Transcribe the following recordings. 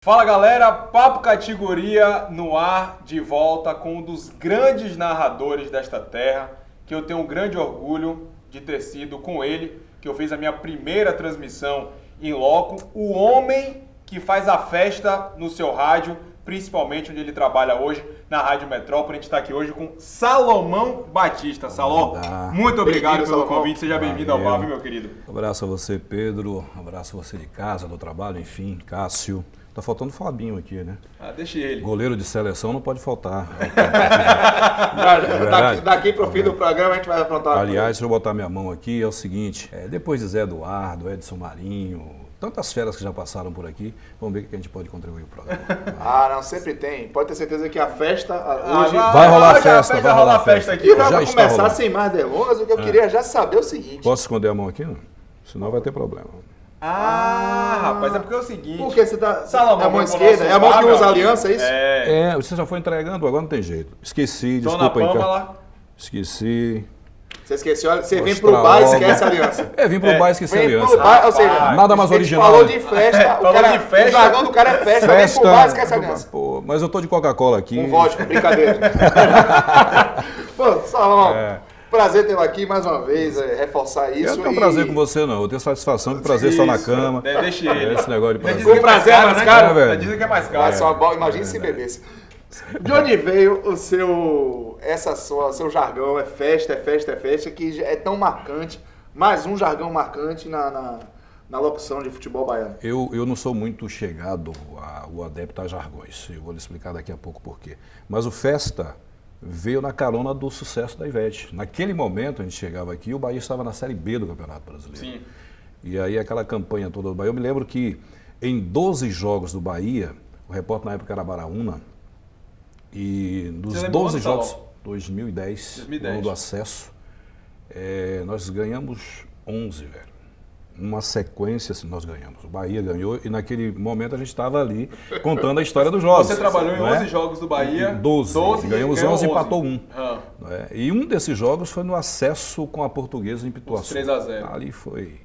Fala galera, Papo Categoria no ar, de volta com um dos grandes narradores desta terra, que eu tenho um grande orgulho de ter sido com ele, que eu fiz a minha primeira transmissão em loco, o homem que faz a festa no seu rádio, principalmente onde ele trabalha hoje, na Rádio Metrópole. A gente está aqui hoje com Salomão Batista. Salom, muito obrigado pelo convite, seja bem-vindo ao Papo, meu querido. Um abraço a você, Pedro, um abraço a você de casa, do trabalho, enfim, Cássio. Tá faltando o Fabinho aqui, né? Deixa ele. Goleiro de seleção não pode faltar. Daqui pro fim do programa a gente vai aprontar. Aliás, deixa eu botar minha mão aqui, é o seguinte, depois de Zé Eduardo, Edson Marinho, tantas feras que já passaram por aqui, vamos ver o que a gente pode contribuir pro programa. Não, sempre tem. Pode ter certeza que a festa hoje... Vai rolar a festa, vai rolar a festa aqui. E para começar sem mais delongas, o que eu queria já saber é o seguinte. Posso esconder a mão aqui? Não? Senão vai ter problema. Rapaz, é porque é o seguinte... Por que você tá... Salomão, é a mão esquerda? É a mão que usa a aliança, é isso? Você já foi entregando, agora não tem jeito. Esqueci, desculpa aí. Esqueci. Você esqueceu, você vem pro bar e esquece a aliança. Vim pro bar e esqueci a aliança. Pro bar, ou seja, nada mais original. Falou de festa, o jargão do cara é festa, vem pro bar e esquece a aliança. Pô, mas eu tô de Coca-Cola aqui. Com vodka, brincadeira. Pô, Salomão, prazer tê-lo aqui mais uma vez, reforçar isso. Eu não tenho prazer com você, não. Eu tenho satisfação de prazer só na cama. Deixa ele. Esse negócio de prazer. O prazer é mais caro, velho? Dizem que é mais caro. Imagina se bebesse. De onde veio o seu jargão? É festa, que é tão marcante, mais um jargão marcante na locução de futebol baiano. Eu não sou muito chegado ao adepto a jargões. Eu vou lhe explicar daqui a pouco por quê. Mas o festa veio na carona do sucesso da Ivete. Naquele momento, a gente chegava aqui, o Bahia estava na Série B do Campeonato Brasileiro. Sim. E aí aquela campanha toda do Bahia. Eu me lembro que em 12 jogos do Bahia, o repórter na época era Baraúna, e dos 12 jogos, 2010, ano do acesso, nós ganhamos 11, velho. Uma sequência assim, nós ganhamos. O Bahia ganhou e naquele momento a gente estava ali contando a história dos jogos. Você trabalhou em 11 jogos do Bahia? 12 ganhamos 11 e empatou 1. E um desses jogos foi no acesso com a Portuguesa em Pituaçu. 3-0. Ali foi.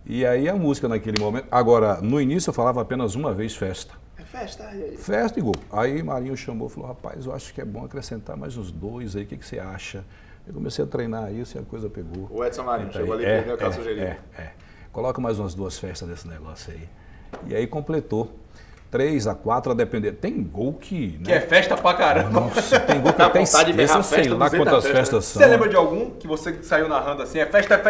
E aí a música naquele momento... Agora, no início eu falava apenas uma vez festa. Festa, festa e gol. Aí Marinho chamou e falou, rapaz, eu acho que é bom acrescentar mais uns 2 aí, o que você acha? Eu comecei a treinar isso e a coisa pegou. O Edson Marinho chegou ali e perdeu o que ela sugeriu. Coloca mais umas 2 festas desse negócio aí. E aí completou. 3 a 4 a depender. Tem gol que... Que é festa pra caramba. Nossa, tem gol que até esqueça, eu sei lá quantas festas são. Você lembra de algum que você saiu narrando assim? É festa.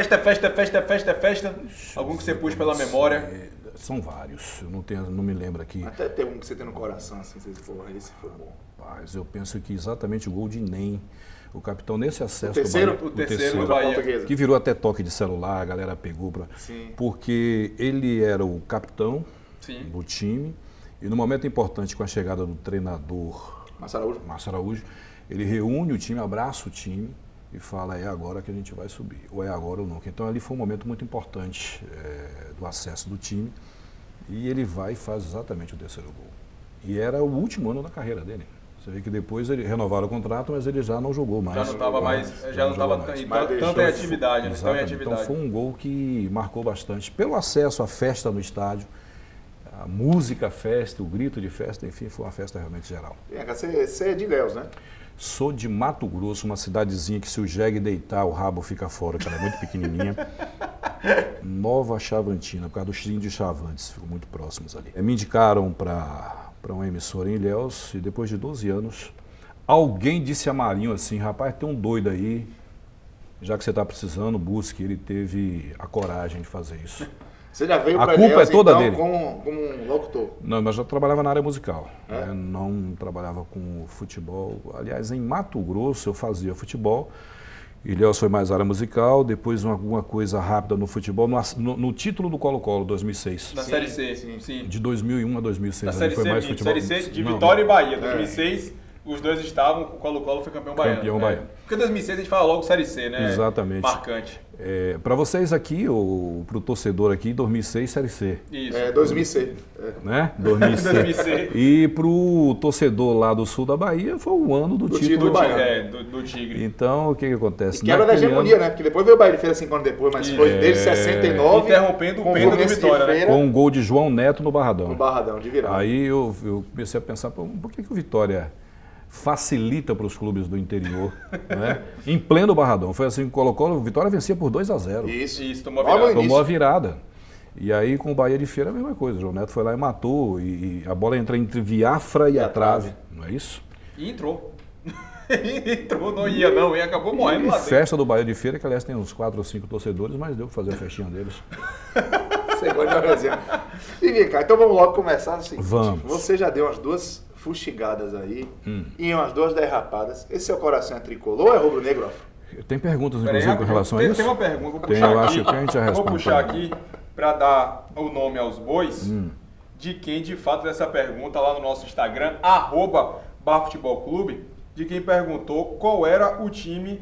Algum que você puxa pela memória? São vários, eu não me lembro aqui. Até tem um que você tem no coração, assim, esse foi bom. Rapaz, eu penso que exatamente o gol de Nem, o capitão nesse acesso o terceiro do Bahia. Que virou até toque de celular, a galera pegou porque ele era o capitão do time e no momento importante com a chegada do treinador Márcio Araújo, ele reúne o time, abraça o time e fala, é agora que a gente vai subir, ou é agora ou nunca. Então ali foi um momento muito importante do acesso do time e ele vai e faz exatamente o terceiro gol. E era o último ano da carreira dele. Você vê que depois ele renovaram o contrato, mas ele já não jogou mais. Já não estava mais, tanto em atividade. Então foi um gol que marcou bastante. Pelo acesso à festa no estádio, a música, a festa, o grito de festa, enfim, foi uma festa realmente geral. Você é de Ilhéus, né? Sou de Mato Grosso, uma cidadezinha que se o jegue deitar, o rabo fica fora, que ela é muito pequenininha. Nova Chavantina, por causa dos índios Chavantes, ficam muito próximos ali. Me indicaram para uma emissora em Ilhéus e depois de 12 anos, alguém disse a Marinho assim, rapaz, tem um doido aí, já que você está precisando, busque. Ele teve a coragem de fazer isso. Você já veio para Ilhéus, a culpa é toda então, dele. Como um locutor? Não, mas já trabalhava na área musical. Não trabalhava com futebol. Aliás, em Mato Grosso eu fazia futebol. Ilhéus foi mais área musical, depois alguma coisa rápida no futebol, no título do Colo-Colo, 2006. Na Série C, sim. De 2001 a 2006. Na Série foi C, mais futebol. Série C de Vitória e Bahia, 2006, Os dois estavam, o Colo-Colo foi campeão baiano. Campeão baiano. Porque 2006 a gente fala logo Série C, né? Exatamente. Marcante. Para vocês aqui, ou para o torcedor aqui, 2006 Série C. Isso. 2006. Né? 2006. E para o torcedor lá do sul da Bahia, foi o ano do título do Tigre. Então, o que acontece? E quebra da hegemonia, né? Porque depois veio o Bahia de Feira 5 anos depois, mas foi desde 69. Interrompendo o pêndulo do Vitória, né? Com um gol de João Neto no Barradão. No Barradão, de virada. Aí eu comecei a pensar, por que o Vitória facilita para os clubes do interior, né? Em pleno Barradão. Foi assim que colocou, o Vitória vencia por 2-0. Isso, tomou a virada. Tomou a virada. E aí com o Bahia de Feira a mesma coisa. O João Neto foi lá e matou, e a bola entra entre Viafra e a trave. Não é isso? E entrou. Entrou, não ia, e acabou morrendo lá dentro. Festa do Bahia de Feira, que aliás tem uns 4 ou 5 torcedores, mas deu para fazer a festinha deles. Você gosta de resenha. E vem cá, então vamos logo começar assim. Vamos. Você já deu umas 2 fuxigadas aí e umas 2 derrapadas. Esse seu coração é tricolor ou é rubro-negro? Tem perguntas, inclusive, com relação a isso? Tem uma pergunta, vou puxar eu aqui. Acho que a gente já responde. Vou puxar aqui para dar o nome aos bois de quem de fato essa pergunta lá no nosso Instagram, @BarFutebolClube, de quem perguntou qual era o time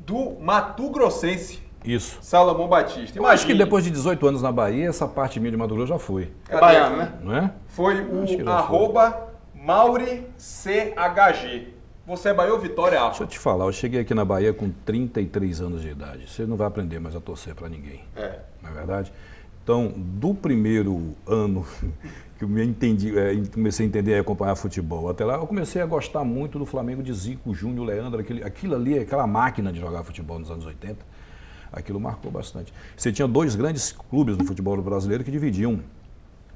do Mato Grossense. Isso. Salomão Batista. Eu acho que depois de 18 anos na Bahia, essa parte minha de Mato Grosso já foi. É baiano, né? Não é? Foi o @MauriCHG. Você é Bahia ou Vitória, Alfa? Deixa eu te falar, eu cheguei aqui na Bahia com 33 anos de idade. Você não vai aprender mais a torcer para ninguém. Não é verdade? Então, do primeiro ano que eu comecei a entender e acompanhar futebol até lá, eu comecei a gostar muito do Flamengo de Zico, Júnior, Leandro, aquilo ali, aquela máquina de jogar futebol nos anos 80. Aquilo marcou bastante. Você tinha 2 grandes clubes no futebol brasileiro que dividiam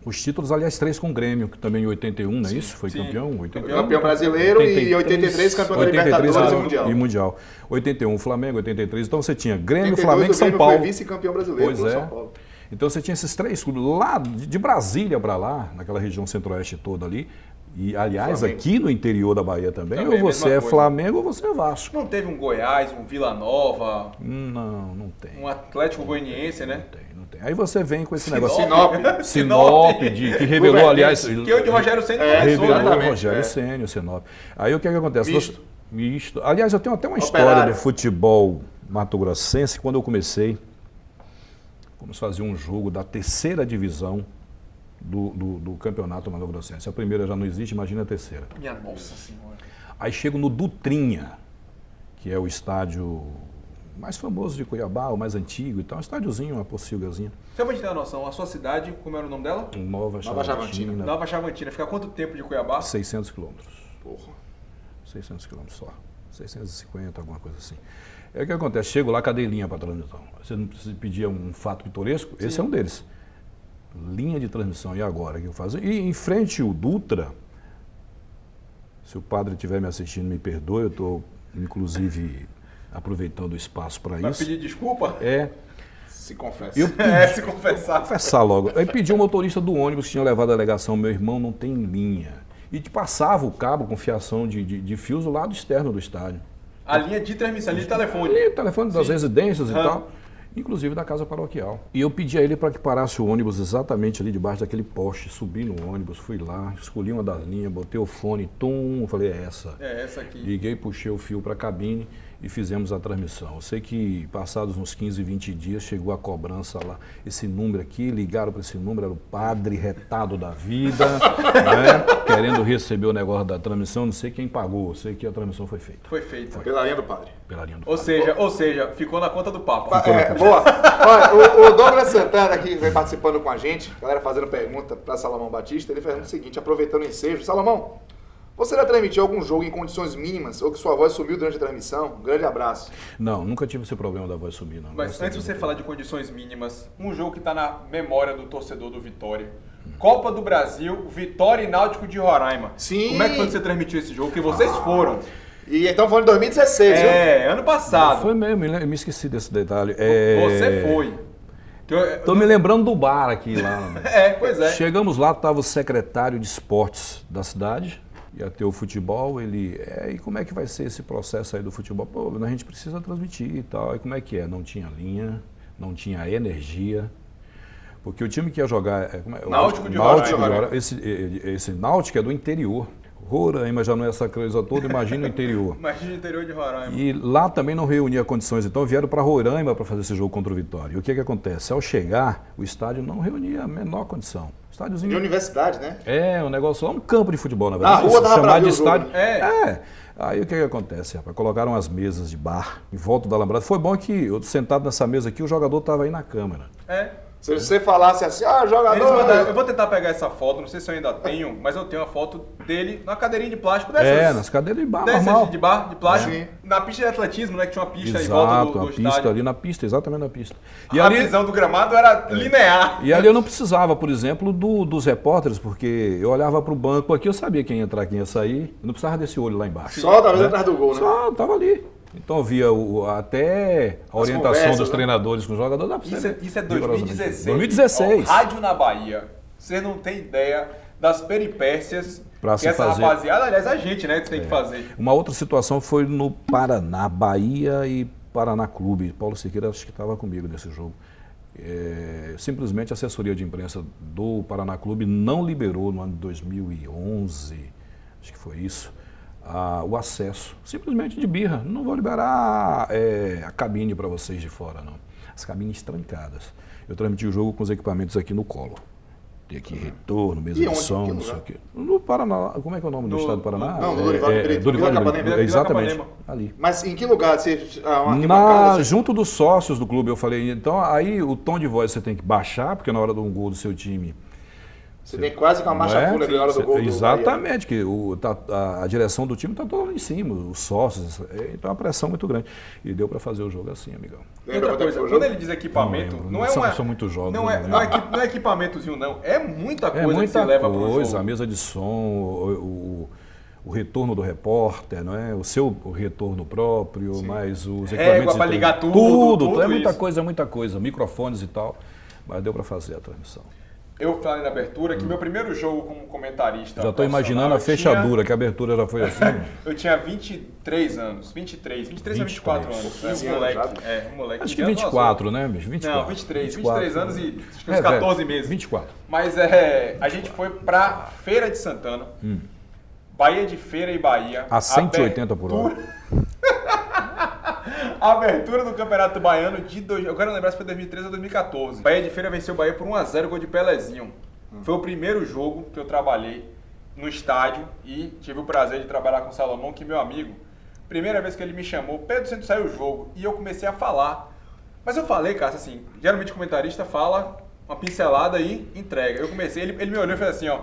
os títulos, aliás, 3 com o Grêmio, que também em 81, não é isso? Foi campeão. 81, campeão brasileiro 83, e 83 campeão da Libertadores e Mundial. 81 Flamengo, 83. Então você tinha Grêmio, Flamengo e São Paulo. Foi vice-campeão brasileiro pois São Paulo. Então você tinha esses 3 clubes lá, de Brasília para lá, naquela região centro-oeste toda ali. E, aliás, Flamengo. Aqui no interior da Bahia também ou você é Flamengo ou você é Vasco. Não teve um Goiás, um Vila Nova? Não tem. Um Atlético Goianiense, né? Não tem. Aí você vem com esse negócio. Sinop. Que revelou, aliás... Que é onde o Rogério Ceni revelou o Rogério Ceni, o Sinop. Aí o que acontece? Misto. Aliás, eu tenho até uma história do futebol mato-grossense. Quando eu comecei, vamos fazer um jogo da 3ª divisão do campeonato mato-grossense. A primeira já não existe, imagina a 3ª. Minha nossa senhora. Aí chego no Dutrinha, que é o estádio mais famoso de Cuiabá, o mais antigo e tal. Um estádiozinho, uma pocilgazinha. Só pra gente ter uma noção, a sua cidade, como era o nome dela? Nova Chavantina. Nova Chavantina. Fica quanto tempo de Cuiabá? 600 quilômetros. Porra. 600 quilômetros só. 650, alguma coisa assim. É o que acontece, chego lá, cadê linha para transmissão? Você não precisa pedir um fato pitoresco? Sim. Esse é um deles. Linha de transmissão, e agora o que eu faço? E em frente o Dutra, se o padre estiver me assistindo, me perdoe, eu estou, inclusive, aproveitando o espaço para isso. Vai pedir desculpa? Se confessa. Se confessar. Confessar logo. Aí pedi o motorista do ônibus que tinha levado a delegação, meu irmão, não tem linha. E te passava o cabo com fiação de fios do lado externo do estádio. A linha de transmissão, a linha de telefone. A telefone das residências e tal. Inclusive da casa paroquial. E eu pedi a ele para que parasse o ônibus exatamente ali debaixo daquele poste. Subi no ônibus, fui lá, escolhi uma das linhas, botei o fone, falei, é essa. É essa aqui. Liguei, puxei o fio para a cabine e fizemos a transmissão. Eu sei que passados uns 15, 20 dias chegou a cobrança lá. Esse número aqui, ligaram para esse número, era o padre retado da vida, né, querendo receber o negócio da transmissão. Não sei quem pagou, eu sei que a transmissão foi feita. Foi feita. Pela linha do padre. Pela linha do padre. Ou seja, ficou na conta do Papa. Boa. Olha, o Douglas Santana aqui vem participando com a gente, galera fazendo pergunta para Salomão Batista. Ele faz o seguinte, aproveitando o ensejo. Salomão, você já transmitiu algum jogo em condições mínimas ou que sua voz sumiu durante a transmissão? Um grande abraço. Não, nunca tive esse problema da voz sumir, não. Mas antes de você falar de condições mínimas, um jogo que está na memória do torcedor do Vitória. Copa do Brasil, Vitória e Náutico de Roraima. Sim. Como é que foi que você transmitiu esse jogo? Que vocês foram. E então foi em 2016, viu? Ano passado. Foi mesmo, eu me esqueci desse detalhe. Você foi. Tô me lembrando do bar aqui lá. Pois é. Chegamos lá, estava o secretário de esportes da cidade, ia ter o futebol, e como é que vai ser esse processo aí do futebol? Pô, a gente precisa transmitir e tal. E como é que é? Não tinha linha, não tinha energia, porque o time que ia jogar... Náutico de Roraima. Esse Náutico é do interior. Roraima já não é essa coisa toda, imagina o interior. Imagina o interior de Roraima. E lá também não reunia condições, então vieram para Roraima para fazer esse jogo contra o Vitória. E o que acontece? Ao chegar, o estádio não reunia a menor condição. Estádiozinho... De universidade, né? É, um negócio lá, um campo de futebol, na verdade. Na rua dava chamar pra ver de o jogo. estádio. Aí o que acontece, rapaz? Colocaram as mesas de bar em volta da alambrada. Foi bom que eu sentado nessa mesa aqui, o jogador estava aí na câmera. Se você falasse assim, jogador... Eu vou tentar pegar essa foto, não sei se eu ainda tenho, mas eu tenho uma foto dele na cadeirinha de plástico dessas. Nas cadeiras de bar, dessas normal. de bar, de plástico. Na pista de atletismo, né, que tinha uma pista em volta do pista estádio. ali na pista, exatamente na pista. E a visão do gramado era linear. E ali eu não precisava, por exemplo, dos repórteres, porque eu olhava para o banco aqui, eu sabia quem ia entrar, quem ia sair, eu não precisava desse olho lá embaixo. Só da vez atrás do gol, né? Só, estava ali. Então eu via até a orientação dos treinadores com os jogadores. Isso é 2016. 2016. Rádio na Bahia. Você não tem ideia das peripécias pra que essa rapaziada, aliás, a gente, né, que tem que fazer. Uma outra situação foi no Paraná, Bahia e Paraná Clube. Paulo Siqueira acho que estava comigo nesse jogo. Simplesmente a assessoria de imprensa do Paraná Clube não liberou no ano de 2011, acho que foi isso, o acesso, simplesmente de birra. Não vou liberar a cabine para vocês de fora, não. As cabines trancadas. Eu transmiti o jogo com os equipamentos aqui no colo. Tem aqui retorno, mesa de som, não sei o quê. No Paraná, como é que é o nome do estado do Paraná? Não, do Dorival de Brito. Exatamente, ali. Mas em que lugar? Junto dos sócios do clube, eu falei. Então, aí o tom de voz você tem que baixar, porque na hora de um gol do seu time... Você tem quase com a marcha fúnebre na hora do gol. Exatamente, que a direção do time está toda lá em cima, os sócios, então a pressão muito grande. E deu para fazer o jogo assim, amigão. Outra coisa, quando ele diz equipamento, não é uma... São muito jogos. Não é equipamentozinho, não. É muita coisa que você leva para o jogo. A mesa de som, o retorno do repórter, não é? O retorno próprio, mais os equipamentos... para ligar tudo é muita coisa, microfones e tal. Mas deu para fazer a transmissão. Eu falei na abertura que meu primeiro jogo como comentarista... Já estou imaginando a fechadura, que a abertura já foi assim. Eu tinha 23 anos, 23 a 24 anos. Um moleque. Acho que 24, né, bicho? 24. Não, 23 anos e uns 14 meses. 24. Mas a gente foi pra Feira de Santana, Bahia de Feira e Bahia. A 180 por hora. A abertura do Campeonato Baiano eu quero lembrar se foi 2013 ou 2014. Bahia de Feira venceu o Bahia por 1-0, gol de Pelezinho. Foi o primeiro jogo que eu trabalhei no estádio e tive o prazer de trabalhar com o Salomão, que é meu amigo. Primeira vez que ele me chamou, Pedro, você não saiu o jogo, e eu comecei a falar. Mas eu falei, cara, assim, geralmente o comentarista fala uma pincelada e entrega. Eu comecei, ele me olhou e fez assim, ó.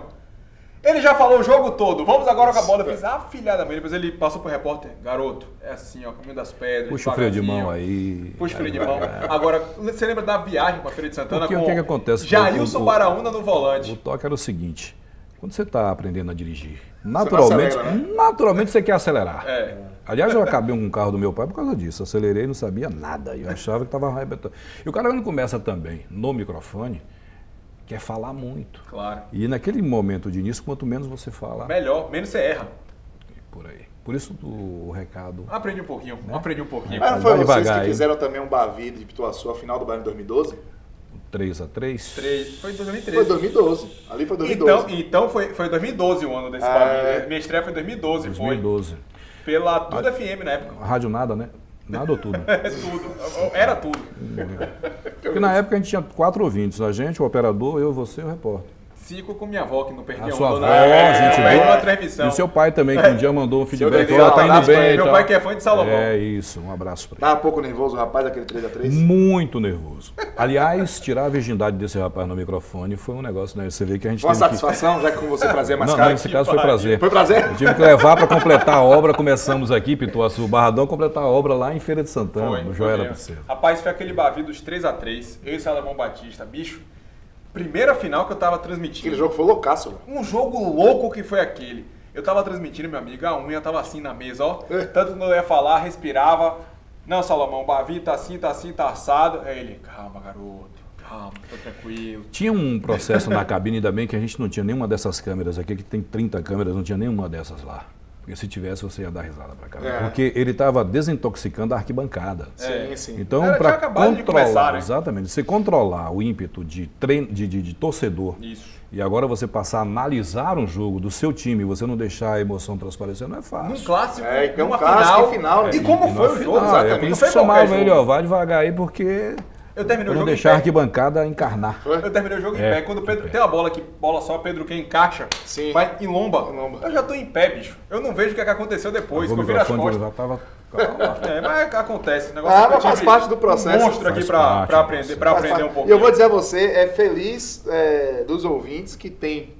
Ele já falou o jogo todo, vamos agora com a bola. Eu fiz, filhada mãe. Depois ele passou pro repórter, garoto, é assim, ó, caminho das pedras. Puxa o freio de mão aí. Puxa o freio de mão. Agora, você lembra da viagem pra Feira de Santana com o que acontece? Jailson Baraúna no volante. O toque era o seguinte, quando você está aprendendo a dirigir, naturalmente você quer acelerar. Aliás, eu acabei um carro do meu pai por causa disso. Acelerei e não sabia nada. Eu achava que estava arrebentando. E o cara quando começa também no microfone, quer falar muito. Claro. E naquele momento de início, quanto menos você fala... Melhor, menos você erra. Por aí. Por isso o recado... Aprendi um pouquinho, né? Mas não foi vocês que fizeram também um Bavi de Pituaçu, a final do Baiano em 2012? 3-3? Foi em 2013. Foi 2012. Ali foi 2012. Então foi 2012 o ano desse Bavi. Minha estreia foi em 2012. 2012. Pela Tudo FM na época. Rádio nada, né? Nada ou tudo? Tudo. Era tudo. Porque na época a gente tinha 4 ouvintes. A gente, o operador, eu, você e o repórter. 5 com minha avó, que não perdia a sua avó, gente viu uma transmissão. E o seu pai também, que um dia mandou um feedback. Ela tá indo bem. Meu pai que é fã de Salomão. É isso, um abraço pra ele. Tava um pouco nervoso o rapaz, aquele 3x3? Muito nervoso. Aliás, tirar a virgindade desse rapaz no microfone foi um negócio, né? Você vê que a gente foi uma satisfação, já que com você prazer mais caro. Não, nesse caso foi prazer. Foi prazer? Eu tive que levar para completar a obra. Começamos aqui, Pituaçu, Barradão, completar a obra lá em Feira de Santana, no Joel Piceiro. Rapaz, foi aquele Bavi dos 3x3, eu e Salomão Batista, bicho. Primeira final que eu tava transmitindo. Aquele jogo foi loucaço. Um jogo louco que foi aquele. Eu tava transmitindo, meu amigo, a unha tava assim na mesa, ó. Tanto que eu ia falar, respirava. Não, Salomão, o Bavi tá assim, tá assado. Aí ele, calma, garoto, calma, tô tranquilo. Tinha um processo na cabine, ainda bem que a gente não tinha nenhuma dessas câmeras aqui, que tem 30 câmeras, não tinha nenhuma dessas lá. Porque se tivesse, você ia dar risada pra cá. Porque ele estava desintoxicando a arquibancada. Sim. Então, para controlar, exatamente, você controlar o ímpeto de torcedor E agora você passar a analisar um jogo do seu time, você não deixar a emoção transparecer, não é fácil. Num clássico, numa final. E como foi o jogo, exatamente. É por isso que chamava ele, ó, vai devagar aí, porque... Eu terminei o jogo não deixar a arquibancada encarnar. Eu terminei o jogo em pé. Quando o Pedro tem uma bola que bola só, o Pedro que encaixa, vai em lomba. Eu já tô em pé, bicho. Eu não vejo o que aconteceu depois. Eu viro as costas. Já tava... mas acontece. O negócio mas faz parte do processo. Um monstro aqui pra aprender um pouco. E eu vou dizer a você, é feliz dos ouvintes que tem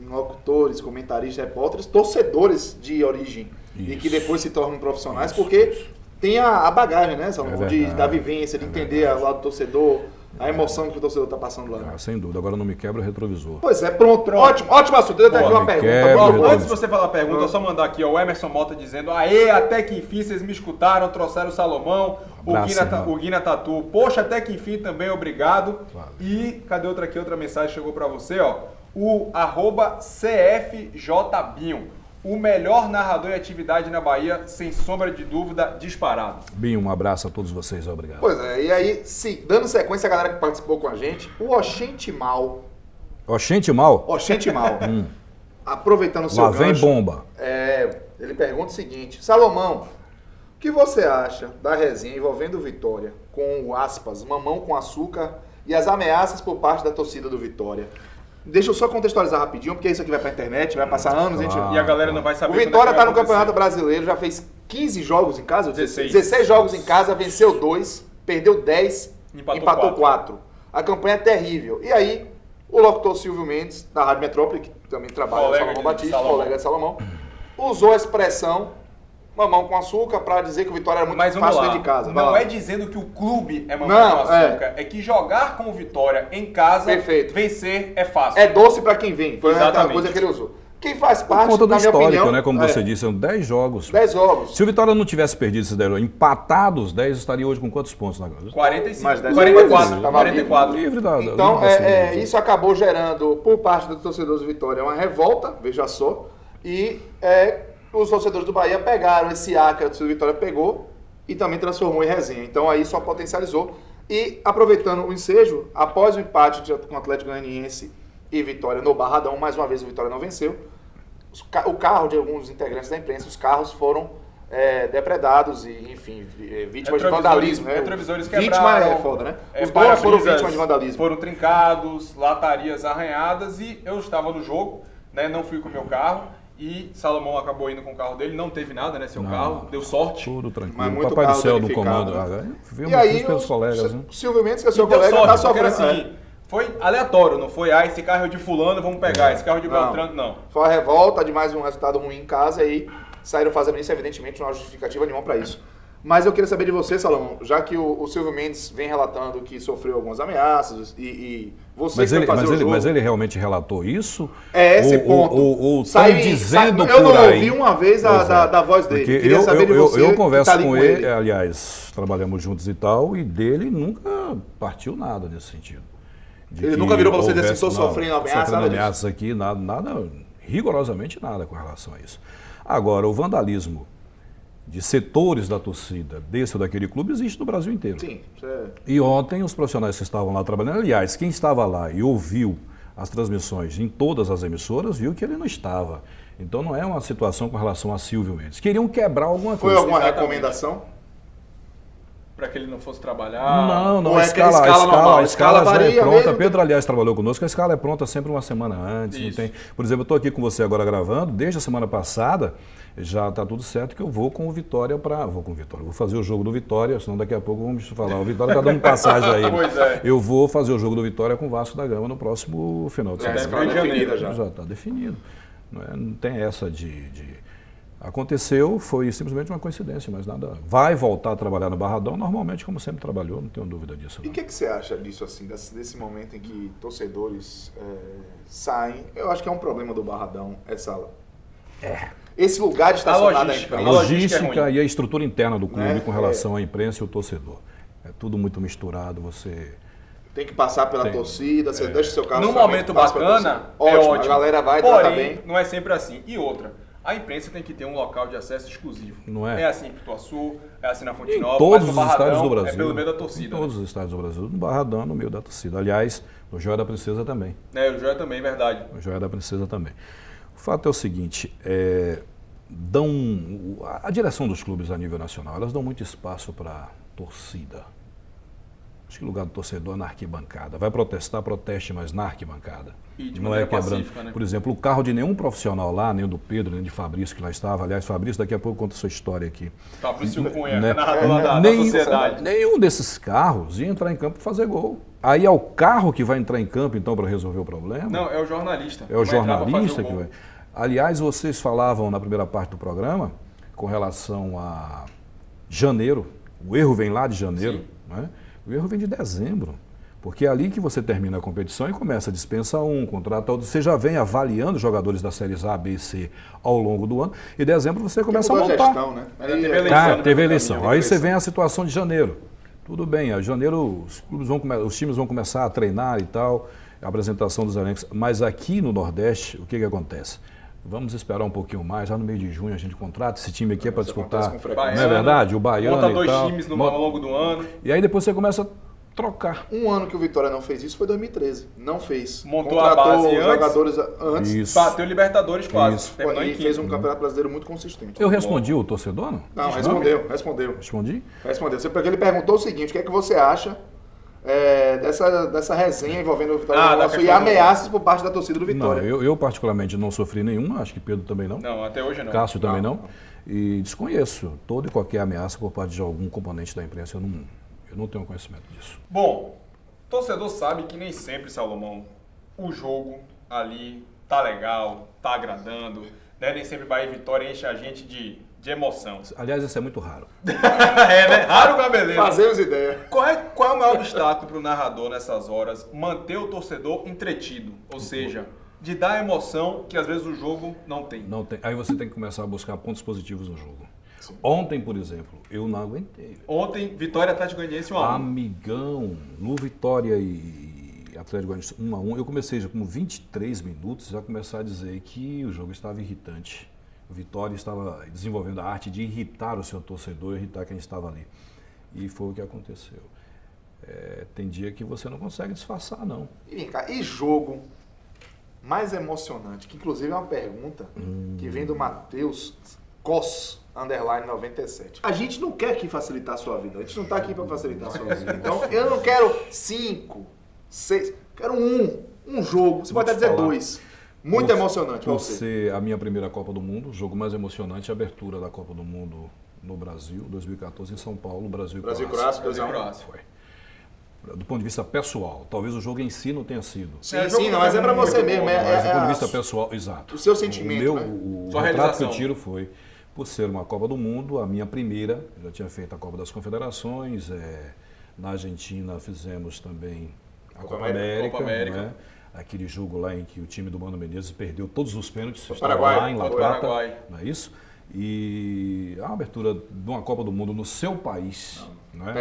locutores, comentaristas, repórteres, torcedores de origem. Isso. E que depois se tornam profissionais, porque... Tem a bagagem, né, Salomão? Da vivência, de entender o lado do torcedor, a emoção que o torcedor está passando lá. Sem dúvida. Agora não me quebra o retrovisor. Pois é, pronto. Ótimo assunto. Eu tenho aqui uma pergunta. Antes de você falar a pergunta, eu só mandar aqui ó, o Emerson Mota dizendo: aê, até que enfim vocês me escutaram, trouxeram o Salomão, o Guina Tatu. Poxa, até que enfim também, obrigado. Claro. E cadê outra mensagem chegou para você, ó? O @CFJBinho. O melhor narrador em atividade na Bahia, sem sombra de dúvida, disparado. Binho, um abraço a todos vocês, obrigado. Pois é, e aí, dando sequência à galera que participou com a gente, o Oxente Mal. Oxente Mal? Oxente Mal. Aproveitando o seu gancho. Lá vem bomba. Ele pergunta o seguinte: Salomão, o que você acha da resenha envolvendo o Vitória com o aspas, mamão com açúcar e as ameaças por parte da torcida do Vitória? Deixa eu só contextualizar rapidinho, porque isso aqui vai pra internet, vai passar anos, e a galera não vai saber. O Vitória tá no Campeonato Brasileiro, já fez 15 jogos em casa, 16 jogos em casa, venceu 2, perdeu 10, empatou 4. A campanha é terrível. E aí, o locutor Silvio Mendes, da Rádio Metrópole, que também trabalha com Salomão Batista, colega de Salomão, usou a expressão mamão com açúcar para dizer que o Vitória era muito fácil dentro de casa. Não é dizendo que o clube é mamão com açúcar, é que jogar com o Vitória em casa, vencer é fácil. É doce para quem vem, foi a coisa que ele usou. Quem faz parte, por conta do histórico, né? Como você disse, são 10 jogos. 10 jogos. Se o Vitória não tivesse perdido esses 10 jogos, empatados, 10 estaria hoje com quantos pontos na casa? 45. Mais 10, 44. Livre então, isso acabou gerando, por parte dos torcedores do Vitória, uma revolta, veja só, e os torcedores do Bahia pegaram esse ar que a torcida do Vitória pegou e também transformou em resenha. Então aí só potencializou. E aproveitando o ensejo, após o empate com o Atlético Goianiense e Vitória no Barradão, mais uma vez o Vitória não venceu, o carro de alguns integrantes da imprensa, os carros foram depredados e, enfim, vítimas de vandalismo. Né? Retrovisores quebraram. Vítima é foda, né? Os dois foram vítimas de vandalismo. Foram trincados, latarias arranhadas e eu estava no jogo, né? Não fui com o meu carro. E Salomão acabou indo com o carro dele, não teve nada, né? Seu carro, deu sorte. Tudo tranquilo. O Papai do Céu do comando. E aí, pelos colegas, né? Silvio Mendes, que é seu colega, está sofrendo. Assim, foi aleatório, não foi, esse carro é de fulano, vamos pegar, esse carro é de Beltrano, não. Foi a revolta de mais um resultado ruim em casa e aí saíram fazendo isso, evidentemente não há justificativa nenhuma para isso. Mas eu queria saber de você, Salomão, já que o Silvio Mendes vem relatando que sofreu algumas ameaças e você mas ele realmente relatou isso? É esse ponto. Ou está dizendo por aí? Eu não ouvi uma vez da voz dele. Queria saber de você. Eu converso com ele, aliás, trabalhamos juntos e tal, e dele nunca partiu nada nesse sentido. Ele nunca virou para você dizer assim, estou sofrendo ameaças aqui, nada, rigorosamente nada com relação a isso. Agora, o vandalismo de setores da torcida desse ou daquele clube existe no Brasil inteiro. Sim. E ontem os profissionais que estavam lá trabalhando, aliás, quem estava lá e ouviu as transmissões em todas as emissoras, viu que ele não estava. Então não é uma situação com relação a Silvio Mendes. Queriam quebrar alguma coisa. Foi alguma recomendação? Para que ele não fosse trabalhar? Não, a escala já é pronta. Mesmo. Pedro, aliás, trabalhou conosco, a escala é pronta sempre uma semana antes. Não tem... Por exemplo, eu estou aqui com você agora gravando, desde a semana passada, já está tudo certo que eu vou com o Vitória vou fazer o jogo do Vitória, senão daqui a pouco vamos falar, o Vitória está dando passagem aí. Eu vou fazer o jogo do Vitória com o Vasco da Gama no próximo final de semana. A escala é definida já. Já está definido. Não tem essa de... Aconteceu, foi simplesmente uma coincidência, mas nada. Vai voltar a trabalhar no Barradão, normalmente, como sempre trabalhou, não tenho dúvida disso. Não. E o que você acha disso, assim, desse momento em que torcedores saem? Eu acho que é um problema do Barradão, esse lugar de estacionar da imprensa. A logística e a estrutura interna do clube com relação à imprensa e ao torcedor. É tudo muito misturado, você... Tem que passar pela torcida, você deixa o seu carro... Num momento bacana, ótimo, a galera vai tratar bem. Não é sempre assim. E outra... A imprensa tem que ter um local de acesso exclusivo. Não é? É assim em Pituaçu, é assim na Fonte Nova, todos mas no os estádios do Brasil. é pelo meio da torcida. Em todos os estádios do Brasil, no Barradão, no meio da torcida. Aliás, no Joia da Princesa também. O Joia também, verdade. No Joia da Princesa também. O fato é o seguinte, a direção dos clubes a nível nacional, elas dão muito espaço para torcida. Acho que o lugar do torcedor é na arquibancada. Vai protestar, proteste, mas na arquibancada. Não é quebrando. Né? Por exemplo, o carro de nenhum profissional lá, nem o do Pedro, nem de Fabrício que lá estava. Aliás, Fabrício, daqui a pouco conta a sua história aqui. Fabrício Cunha, né? Narrador da sociedade. Nenhum desses carros ia entrar em campo para fazer gol. Aí é o carro que vai entrar em campo, então, para resolver o problema? Não, é o jornalista. É o jornalista que vai. Aliás, vocês falavam na primeira parte do programa, com relação a janeiro, o erro vem lá de janeiro, né? O erro vem de dezembro, porque é ali que você termina a competição e começa a dispensa contrata outro, você já vem avaliando jogadores da séries A, B e C ao longo do ano, e em dezembro você começa a montar. Gestão, né? Teve eleição. Aí você vem a situação de janeiro. Tudo bem, a janeiro os times vão começar a treinar e tal, a apresentação dos elencos, mas aqui no Nordeste, o que acontece? Vamos esperar um pouquinho mais, já no meio de junho a gente contrata, esse time aqui é para disputar, não é verdade? O Baiano monta e tal. 2 times ao longo do ano. E aí depois você começa a trocar. Um ano que o Vitória não fez isso foi 2013, não fez. Montou a base jogadores antes. Isso. Bateu Libertadores quase. E fez um campeonato brasileiro muito consistente. Eu respondi o torcedor, não? Não, respondeu. Respondi? Respondeu. Porque ele perguntou o seguinte, o que é que você acha dessa resenha envolvendo o Vitória e ameaças por parte da torcida do Vitória? Não, eu particularmente não sofri nenhuma, acho que Pedro também não. Não, até hoje não. Cássio também não. E desconheço toda e qualquer ameaça por parte de algum componente da imprensa, eu não tenho conhecimento disso. Bom, o torcedor sabe que nem sempre, Salomão, o jogo ali tá legal, tá agradando, né? Nem sempre Bahia e Vitória enche a gente de emoção. Aliás, isso é muito raro. Né? Raro com a beleza. Fazemos ideia. Qual é o maior obstáculo para o narrador nessas horas? Manter o torcedor entretido, ou seja, de dar emoção que às vezes o jogo não tem. Não tem. Aí você tem que começar a buscar pontos positivos no jogo. Sim. Ontem, por exemplo, eu não aguentei. Ontem, Vitória Atlético Goianiense 1-1. Amigão, no Vitória e Atlético Goianiense 1-1, eu comecei já com 23 minutos já começar a dizer que o jogo estava irritante. O Vitória estava desenvolvendo a arte de irritar o seu torcedor, irritar quem estava ali. E foi o que aconteceu. Tem dia que você não consegue disfarçar, não. E vem cá, e jogo mais emocionante, que inclusive é uma pergunta que vem do Matheus Cos, _97. A gente não quer aqui facilitar a sua vida, a gente não está aqui para facilitar a sua vida. Então eu não quero 5, 6, quero um jogo, você pode até dizer 2. Muito emocionante. Por ser a minha primeira Copa do Mundo, o jogo mais emocionante, a abertura da Copa do Mundo no Brasil, 2014 em São Paulo, Brasil e Croácia. Foi. Do ponto de vista pessoal, talvez o jogo em si não tenha sido. Sim, mas é para você mesmo. Mas do ponto de vista pessoal, exato. O seu sentimento, o retrato que eu tiro foi, por ser uma Copa do Mundo, a minha primeira, eu já tinha feito a Copa das Confederações, na Argentina fizemos também a Copa América. Né? Aquele jogo lá em que o time do Mano Menezes perdeu todos os pênaltis, lá em La Plata, não é isso? E a abertura de uma Copa do Mundo no seu país, né?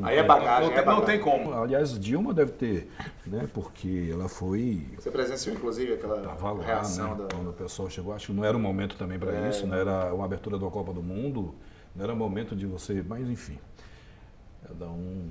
Aí é bagagem, não tem como. Aliás, Dilma deve ter, né? Porque ela foi... Você presenciou, inclusive, aquela reação, né? Quando o pessoal chegou, acho que não era um momento também para isso, não era uma abertura de uma Copa do Mundo, não era momento de você, mas enfim... Cada um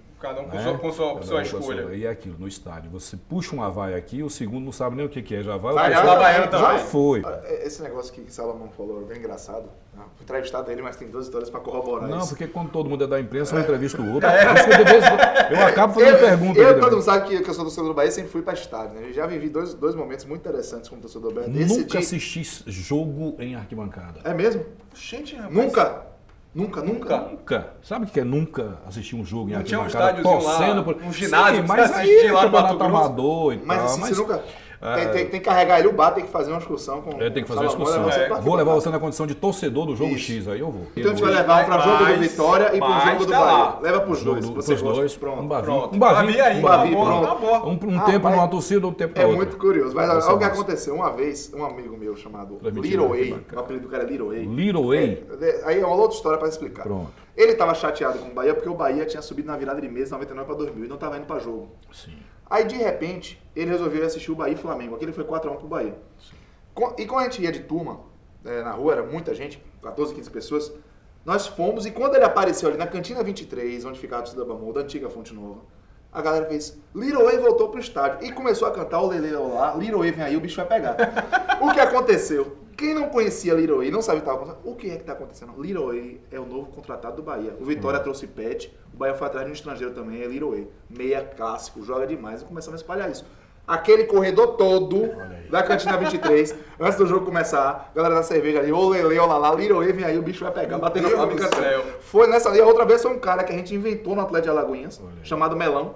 com sua escolha. E é aquilo, no estádio. Você puxa um Havaia aqui, o segundo não sabe nem o que é. Já vai. Já foi. Esse negócio que Salomão falou é bem engraçado. Fui entrevistado ele, mas tem 2 histórias para corroborar isso. Não, porque quando todo mundo é da imprensa, eu entrevisto o outro. Eu acabo fazendo pergunta. Todo mundo sabe que eu sou torcedor do Bahia, sempre fui para estádio. Né? Eu já vivi dois momentos muito interessantes como torcedor do Bahia. Nunca assisti jogo em arquibancada. É mesmo? Gente, rapaz. Nunca. Sabe o que é nunca assistir um jogo em arquibancada? Tinha um estádiozinho lá, um ginásio, sim, mas aí lá no Mato Amador e mas tal. Assim, você nunca... Tem que carregar ele o bar, tem que fazer uma excursão com tem que fazer uma excursão. Vou levar você na condição de torcedor do jogo X, aí eu vou. Então a gente vai levar para o jogo do Vitória e para o jogo do Bahia. Leva para os dois. Pros dois, pronto. Um Bavi aí. Pronto. Um tempo numa torcida, um tempo na outra. É muito curioso. Mas olha o que aconteceu. Uma vez, um amigo meu chamado Little A, o apelido do cara é Little A. Little A? Aí é uma outra história para explicar. Pronto. Ele estava chateado com o Bahia porque o Bahia tinha subido na virada de mês 99 para 2000 e não estava indo para jogo. Sim. Aí, de repente, ele resolveu assistir o Bahia e Flamengo. Aquele foi 4-1 pro Bahia. Sim. E quando a gente ia de turma, na rua, era muita gente, 14, 15 pessoas, nós fomos, e quando ele apareceu ali na Cantina 23, onde ficava o Cidadão Bambu, da antiga Fonte Nova, a galera fez, Leroy voltou pro estádio, e começou a cantar o Lele lá, Leroy vem aí, o bicho vai pegar. O que aconteceu? Quem não conhecia Leroy e não sabe o que estava acontecendo, o que é que está acontecendo? Leroy é o novo contratado do Bahia. O Vitória trouxe Pet, o Bahia foi atrás de um estrangeiro também, é Leroy. Meia clássico, joga demais, e começamos a espalhar isso. Aquele corredor todo da Cantina 23, antes do jogo começar, a galera da cerveja ali, ô Lele, ó lá, Leroy vem aí, o bicho vai pegar, batendo na cabeça. Foi nessa ali, a outra vez foi um cara que a gente inventou no Atlético de Alagoinhas, chamado Melão.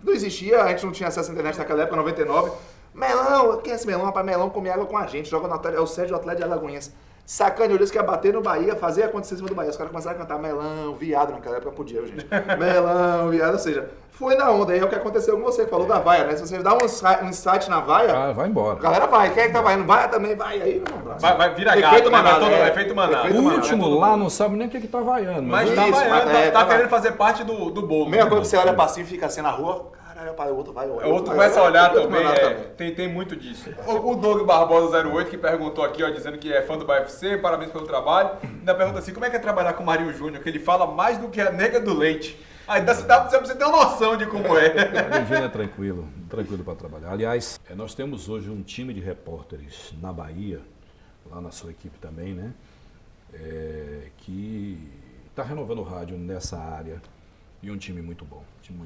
Não existia, a gente não tinha acesso à internet naquela época, 99. Melão, quem é esse Melão? Rapaz, Melão come água com a gente, joga no Atlético, é o Sérgio Atlético de Alagoinhas. Sacaneou, disse que ia bater no Bahia, fazer acontecer em cima do Bahia. Os caras começaram a cantar Melão, viado, naquela época podia, gente. Melão, viado, ou seja, foi na onda. Aí é o que aconteceu com você, que falou da vaia, né? Se você dá um insight na vaia, vai embora. A galera vai. Quem é que tá vaiando? Vai também, vai. Aí, vai vira gato, efeito manada, efeito manada. O último lá não sabe nem o que tá vaiando. Mas tá vaiando, tá querendo fazer parte do bolo. Mesma coisa que você olha pra cima e fica assim na rua. O outro vai olhar. O outro começa a olhar também, tem muito disso. O Doug Barbosa 08, que perguntou aqui, ó, dizendo que é fã do BFC, parabéns pelo trabalho. Ainda pergunta assim, como é que é trabalhar com o Marinho Júnior, que ele fala mais do que a nega do leite. Aí dá pra você ter uma noção de como é. O Marinho Júnior é tranquilo para trabalhar. Aliás, nós temos hoje um time de repórteres na Bahia, lá na sua equipe também, né? Que está renovando o rádio nessa área. E um time muito bom.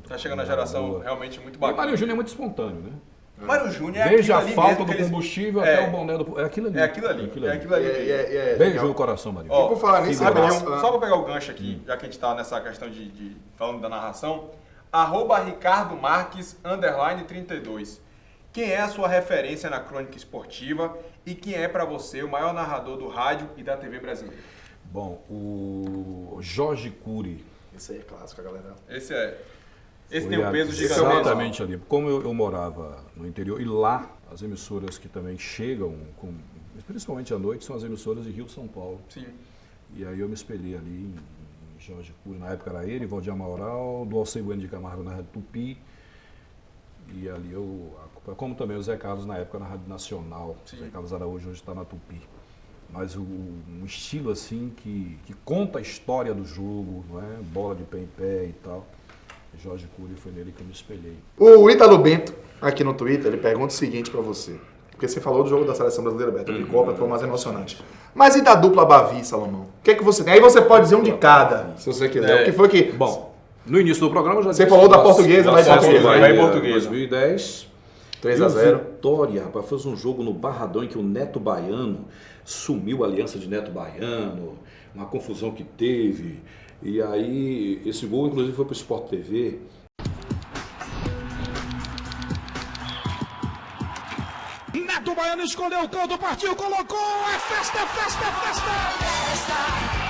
Tá chegando a geração realmente muito bacana. E o Mário Júnior é muito espontâneo, né? Mário Júnior é desde aquilo a falta do combustível até o boné do... É aquilo ali. É aquilo ali. Beijou o coração, Mário. E por falar nisso, só pra pegar o gancho aqui, já que a gente tá nessa questão de falando da narração, @RicardoMarques_32. Quem é a sua referência na crônica esportiva e quem é pra você o maior narrador do rádio e da TV brasileira? Bom, o Jorge Cury. Esse aí é clássico, galera. Esse tem um peso gigante. Exatamente ali. Como eu morava no interior, e lá as emissoras que também chegam, principalmente à noite, são as emissoras de Rio São Paulo. Sim. E aí eu me espelhei ali em Jorge Cury, na época era ele, Valdir Amaral, do Alceu Bueno de Camargo na Rádio Tupi. E ali como também o Zé Carlos na época na Rádio Nacional. Sim. Zé Carlos Araújo hoje está na Tupi. Mas um estilo assim que conta a história do jogo, não é? Bola de pé em pé e tal. Jorge Cury foi nele que eu me espelhei. O Ítalo Bento, aqui no Twitter, ele pergunta o seguinte pra você. Porque você falou do jogo da Seleção Brasileira, Beto, de Copa, foi o mais emocionante. Mas e da dupla Bavi, Salomão? O que é que você tem? Aí você pode dizer um de cada, se você quiser. O que foi que... Bom, no início do programa já você falou da Portuguesa, vai em português. 2010, 3-0. Vitória, rapaz, foi um jogo no Barradão em que o Neto Baiano sumiu a aliança de Neto Baiano, uma confusão que teve. E aí, esse gol, inclusive, foi para o Sport TV. Neto Baiano escolheu o canto, partiu, colocou, é festa, festa, festa! Festa,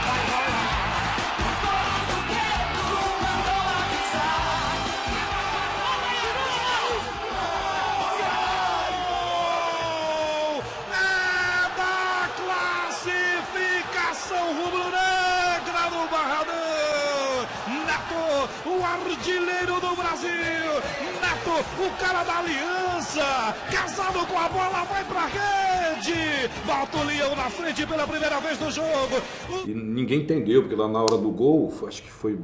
vai rolar. Rubro-negra do Barradão, Neto, o artilheiro do Brasil, Neto, o cara da aliança, casado com a bola, vai pra rede, bota o Leão na frente pela primeira vez no jogo. E ninguém entendeu, porque lá na hora do gol, acho que foi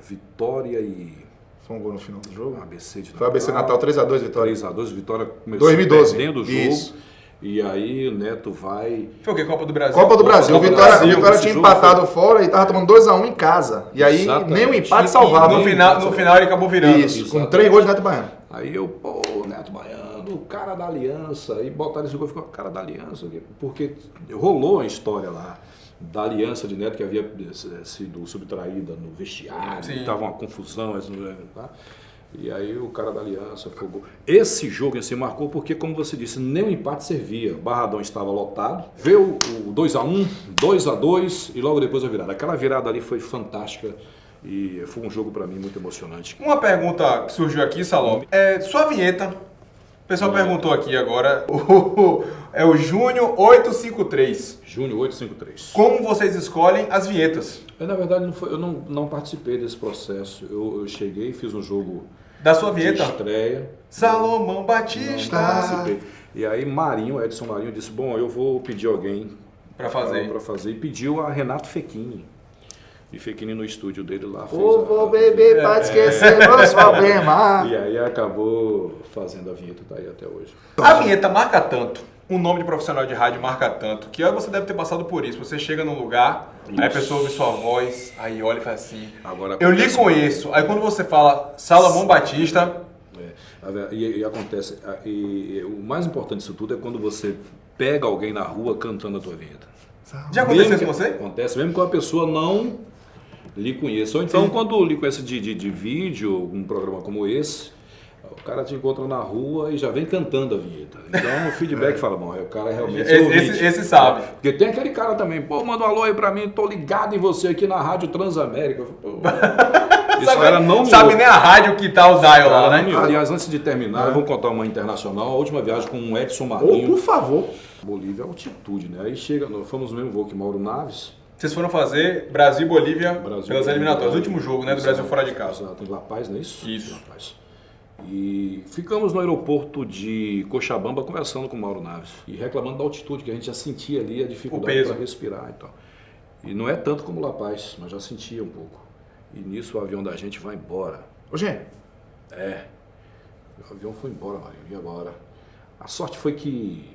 Vitória e... Foi um gol no final do jogo? ABC de Natal. Foi ABC Natal, 3-2 Vitória. 3-2, Vitória começou 2012. Perdendo o jogo. Isso. E aí o Neto vai... Foi o quê? Copa do Brasil? Copa do Brasil. O Vitória tinha empatado fora e tava tomando 2-1 em casa. E aí nem o empate salvava. No final ele acabou virando. Isso, com 3 gols de Neto Baiano. Aí Neto Baiano, o cara da aliança. E botaram esse gol e ficou o cara da aliança. Porque rolou a história lá da aliança de Neto que havia sido subtraída no vestiário. Tava uma confusão. Tá? E aí o cara da aliança foi gol. Esse jogo se marcou porque, como você disse, nem o empate servia. O Barradão estava lotado. Veio o 2-1, 2-2 e logo depois a virada. Aquela virada ali foi fantástica e foi um jogo para mim muito emocionante. Uma pergunta que surgiu aqui, Salom. Sua vinheta. O pessoal perguntou aqui agora. É o Júnior 853. Júnior 853. Como vocês escolhem as vinhetas? Na verdade, eu não participei desse processo. Eu cheguei, fiz um jogo da sua vinheta? De estreia. Salomão Batista. Não participei. E aí Edson Marinho disse, bom, eu vou pedir alguém para fazer. E pediu a Renato Fechini. E Fechini no estúdio dele lá fez... Vou beber pra esquecer meus problemas. E aí acabou fazendo a vinheta, tá aí até hoje. A vinheta marca tanto, um nome de profissional de rádio marca tanto, que você deve ter passado por isso. Você chega num lugar, aí a pessoa ouve sua voz, aí olha e faz assim, agora, eu lhe conheço. Aí quando você fala Salomão Batista... E acontece, o mais importante disso tudo é quando você pega alguém na rua cantando a tua vinheta. Já aconteceu isso com você? Acontece, mesmo que a pessoa não lhe conheça. Ou então, quando lhe conhece de vídeo, um programa como esse, o cara te encontra na rua e já vem cantando a vinheta. Então o feedback fala, bom, o cara realmente esse sabe. Porque tem aquele cara também, pô, manda um alô aí pra mim, tô ligado em você aqui na Rádio Transamérica. Esse cara não sabe nem a rádio que tá o dial lá, né? Aliás, antes de terminar, eu vou contar uma internacional, a última viagem com o Edson Marinho. Por favor. Bolívia é altitude, né? Aí chega, nós fomos no mesmo voo que Mauro Naves. Vocês foram fazer Brasil e Bolívia pelas eliminatórias, o último jogo, né, do Brasil fora de casa. Exato, em La Paz, não é isso? Isso. La Paz. E ficamos no aeroporto de Cochabamba conversando com o Mauro Naves e reclamando da altitude, que a gente já sentia ali a dificuldade para respirar e tal. E não é tanto como La Paz, mas já sentia um pouco. E nisso o avião da gente vai embora. Ô, gente. O avião foi embora, Marinho. E agora? A sorte foi que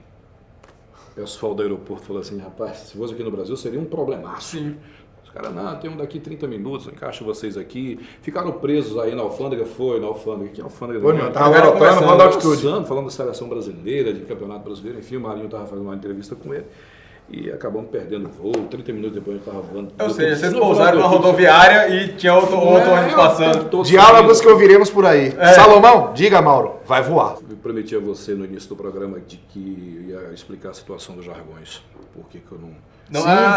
o pessoal do aeroporto falou assim, rapaz, se fosse aqui no Brasil seria um problemaço. Sim. Os caras, não, tem um daqui 30 minutos, encaixa vocês aqui. Ficaram presos aí na alfândega, na alfândega. Que alfândega? Tava falando da altitude. Falando da seleção brasileira, de campeonato brasileiro. Enfim, o Marinho estava fazendo uma entrevista com ele. E acabamos perdendo o voo, 30 minutos depois a gente estava voando. Ou seja, vocês pousaram na rodoviária e tinha outro ônibus passando. Diálogos que ouviremos por aí. Salomão, diga, Mauro, vai voar. Eu prometi a você no início do programa de que ia explicar a situação dos jargões. Por que eu não...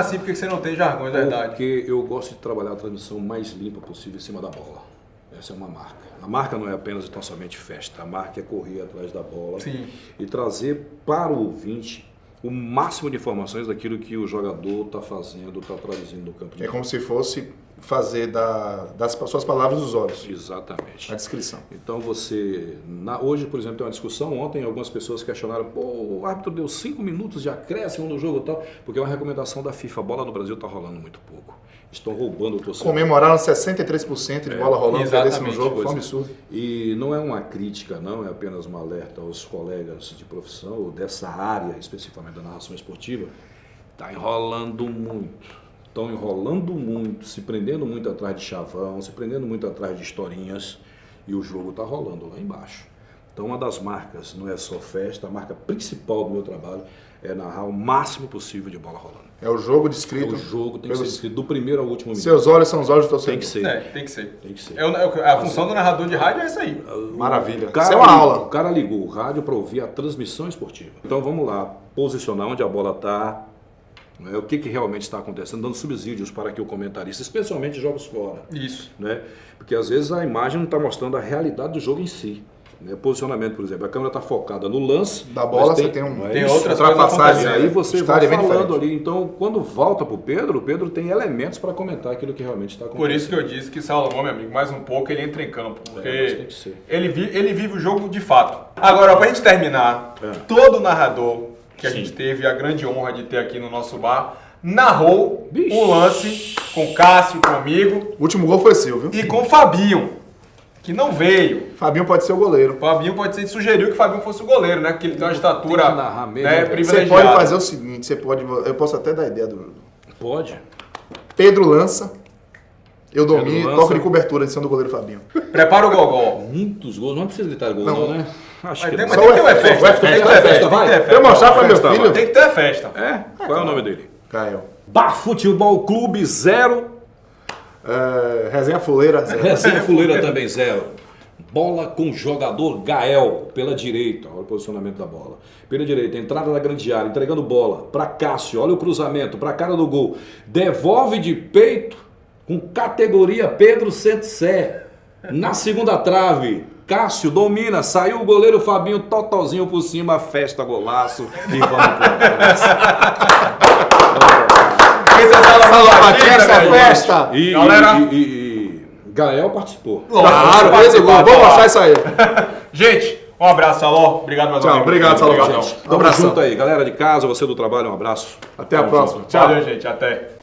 Sim, porque você não tem jargões, é verdade. Porque eu gosto de trabalhar a transmissão mais limpa possível em cima da bola. Essa é uma marca. A marca não é apenas e tão somente festa. A marca é correr atrás da bola. Sim. E trazer para o ouvinte o máximo de informações daquilo que o jogador está fazendo, está traduzindo no campo de bola. É como se fosse fazer das suas palavras dos olhos. Exatamente. A descrição. Então você... hoje, por exemplo, tem uma discussão. Ontem algumas pessoas questionaram, pô, o árbitro deu 5 minutos de acréscimo no jogo e tal, porque é uma recomendação da FIFA. A bola no Brasil está rolando muito pouco. Estão roubando o torcedor. Comemoraram 63% de bola rolando no jogo, foi um absurdo. E não é uma crítica, não, é apenas um alerta aos colegas de profissão, ou dessa área, especificamente da narração esportiva. Está enrolando muito. Estão enrolando muito, se prendendo muito atrás de chavão, se prendendo muito atrás de historinhas, e o jogo está rolando lá embaixo. Então uma das marcas, não é só festa, a marca principal do meu trabalho é narrar o máximo possível de bola rolando. É o jogo descrito. O jogo tem que ser descrito do primeiro ao último minuto. Seus olhos são os olhos do torcedor. Tem que ser. Tem que ser. Tem que ser. A função do narrador de rádio é essa aí. Maravilha. Isso é uma aula. O cara ligou o rádio para ouvir a transmissão esportiva. Então vamos lá, posicionar onde a bola está, o que realmente está acontecendo, dando subsídios para que o comentarista, especialmente jogos fora. Isso. Né? Porque às vezes a imagem não está mostrando a realidade do jogo em si. Posicionamento, por exemplo, a câmera está focada no lance da bola, tem outras ultrapassagens. Aí você vai falando ali. Então, quando volta para o Pedro tem elementos para comentar aquilo que realmente está acontecendo. Por isso que eu disse que Salomão, meu amigo, mais um pouco ele entra em campo. Porque tem que ser. Ele vive o jogo de fato. Agora, para a gente terminar, todo narrador que a gente teve a grande honra de ter aqui no nosso bar narrou o lance com Cássio, comigo. O último gol foi seu, viu? E com Fabinho, que não veio. Fabinho pode ser o goleiro. Fabinho pode ser, sugeriu que Fabinho fosse o goleiro, né? Porque ele tem uma estatura privilegiada. Você pode fazer o seguinte, eu posso até dar a ideia do... Pode. Pedro lança, eu domino e toco de cobertura de cima do goleiro Fabinho. Prepara o gogó. Muitos gols, não precisa gritar gol não, né? Acho que tem que ter uma festa. Tem que ter festa, vai. Eu mostrar para meu filho. Tem que ter festa. Qual é o nome dele? Caio. Bar Futebol Clube 0. Resenha Fuleira 0. Resenha Fuleira também 0. Bola com jogador Gael pela direita. Olha o posicionamento da bola. Pela direita, entrada da grande área, entregando bola para Cássio. Olha o cruzamento para a cara do gol. Devolve de peito com categoria Pedro Sentissé. Na segunda trave, Cássio domina, saiu o goleiro Fabinho totalzinho por cima, festa, golaço e vamos para festa. E Gael participou. Claro, vamos achar isso aí. Gente, Um abraço, Saló. Obrigado mais uma vez. Obrigado, Saló. Tamo junto aí. Galera de casa, você do trabalho, um abraço. Até a próxima. Tchau. Valeu, gente. Até.